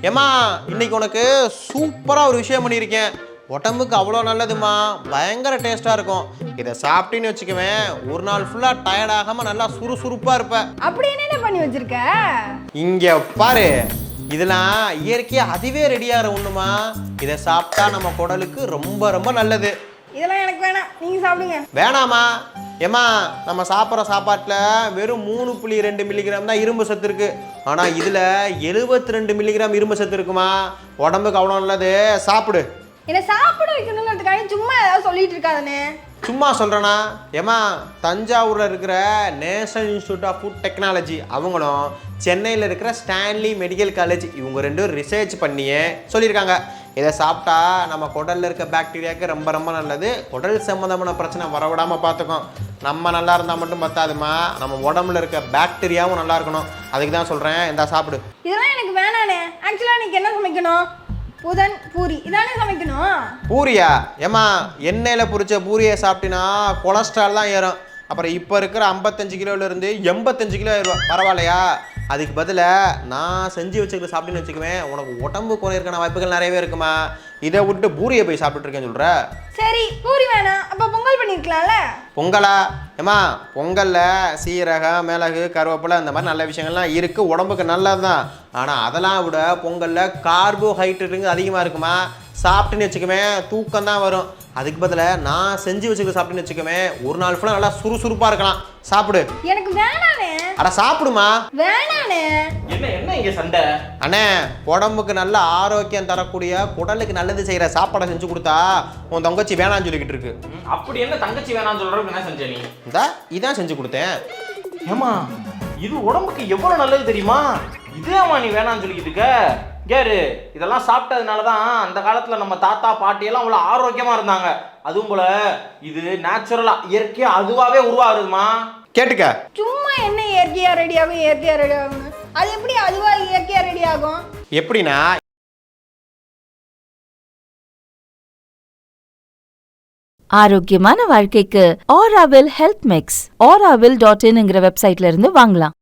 ஏமா இன்னைக்கு உனக்கு சூப்பராக ஒரு விஷயம் பண்ணியிருக்கேன். உடம்புக்கு அவ்வளோ நல்லதுமா, பயங்கர டேஸ்ட்டாக இருக்கும். இதை சாப்பிட்டேன்னு வச்சுக்குவேன், ஒரு நாள் ஃபுல்லாக டயர்டாகாமல் நல்லா சுறுசுறுப்பாக இருப்பேன். அப்படி என்ன பண்ணி வச்சிருக்க? இங்கே பாரு, இதெல்லாம் இயற்கையாக அதுவே ரெடியாகிற ஒன்றுமா. இதை சாப்பிட்டா நம்ம குடலுக்கு ரொம்ப ரொம்ப நல்லது. இதெல்லாம் எனக்கு வேணாம், நீங்க சாப்பிடுங்க. வேணாமா? ஏமா நம்ம சாப்பிட்ற சாப்பாட்டில் வெறும் 3.2 மில்லிகிராம் தான் இரும்பு சத்து இருக்கு. ஆனால் இதில் 72 மில்லிகிராம் இரும்பு சத்து இருக்குமா. உடம்புக்கு அவ்வளோ நல்லது, சாப்பிடு. என்ன சாப்பிட வைக்கணுங்கிறதுக்காக சும்மா ஏதாவது சொல்லிட்டு இருக்காதனே. சும்மா சொல்கிறேன்னா ஏமா, தஞ்சாவூரில் இருக்கிற national institute of food technology அவங்களும் சென்னையில் இருக்கிற ஸ்டான்லி மெடிக்கல் காலேஜ் இவங்க ரெண்டும் ரிசர்ச் பண்ணியே சொல்லியிருக்காங்க. இதை சாப்பிட்டா நம்ம குடலில் இருக்க பாக்டீரியாவுக்கு ரொம்ப ரொம்ப நல்லது. குடல் சம்மந்தமான பிரச்சனை வரவிடாமல் பார்த்துக்கும். நம்ம நல்லா இருந்தால் மட்டும் பத்தாதுமா, நம்ம உடம்புல இருக்க பாக்டீரியாவும் நல்லா இருக்கணும். அதுக்கு தான் சொல்கிறேன், இந்த சாப்பிடு. இதெல்லாம் எனக்கு வேணானே. ஆக்சுவலாக இன்னைக்கு என்ன சமைக்கணும்? புதன் பூரி இதானே சமைக்கணும். பூரியா? ஏமா, எண்ணெயில் பொரிச்ச பூரியை சாப்பிட்டினா கொலஸ்ட்ரால் தான் ஏறும். அப்புறம் இப்போ இருக்கிற 55 கிலோலேருந்து 85 கிலோ ஆயிடுவா. பரவாயில்லையா? அதுக்கு பதிலாக நான் செஞ்சு வச்சுக்கிட்டு சாப்பிட்டுன்னு வச்சுக்குவேன், உனக்கு உடம்பு குறையிறக்கான வாய்ப்புகள் நிறையவே இருக்குமா. இதை விட்டு பூரியை போய் சாப்பிட்டுருக்கேன்னு சொல்கிற. சரி, பூரி வேணாம், அப்போ பொங்கல் பண்ணியிருக்கலாம்ல. பொங்கலா? ஏமா, பொங்கலில் சீரகம், மிளகு, கருவேப்பிலை இந்த மாதிரி நல்ல விஷயங்கள்லாம் இருக்குது, உடம்புக்கு நல்லது தான். ஆனால் அதெல்லாம் விட பொங்கலில் கார்போஹைட்ரேட்டுங்க அதிகமாக இருக்குமா. சாப்பிட்டுன்னு வச்சுக்கவே தூக்கம் தான் வரும். அதுக்கு பதிலாக நான் செஞ்சு வச்சுக்கிட்டு சாப்பிட்டுன்னு வச்சுக்கவே ஒரு நாள் ஃபுல்லாக நல்லா சுறுசுறுப்பாக இருக்கலாம். சாப்பிடு. எனக்கு வேணானே. அட சாப்பிடுமா. வேணானே. என்ன இங்க சண்டை? அண்ணே, உடம்புக்கு நல்ல ஆரோக்கியம் தரக்கூடிய குடலுக்கு நல்லது செய்கிற சாப்பாடை செஞ்சு கொடுத்தா உன் தங்கச்சி வேணான்னு சொல்லிக்கிட்டு இருக்கு. அப்படி என்ன தங்கச்சி வேணாம்னு சொல்றதுக்கு என்ன செஞ்ச நீ? இதான் செஞ்சு கொடுத்தேன். ஏமா, இது உடம்புக்கு எவ்வளவு நல்லது தெரியுமா? இதேமா நீ வேணாம்னு சொல்லிக்கிட்டு இருக்க? கேரு, இதெல்லாம் சாப்பிட்டதுனால தான் அந்த காலத்தில் நம்ம தாத்தா பாட்டி எல்லாம் அவ்வளோ ஆரோக்கியமாக இருந்தாங்க. அதுவும் போல இது நேச்சுரலாக இயற்கையாக அதுவாகவே உருவாகுதுமா. கேட்டுக்க. சும்மா என்ன இயற்கையாக ரெடி ஆகும், அது எப்படி அதுவா இயற்கையாக ரெடி ஆகும்? எப்படின்னா, ஆரோக்கியமான வாழ்க்கைக்கு ஆராவில் ஹெல்த் மிக்ஸ் auravil.in வெப்சைட்ல இருந்து வாங்கலாம்.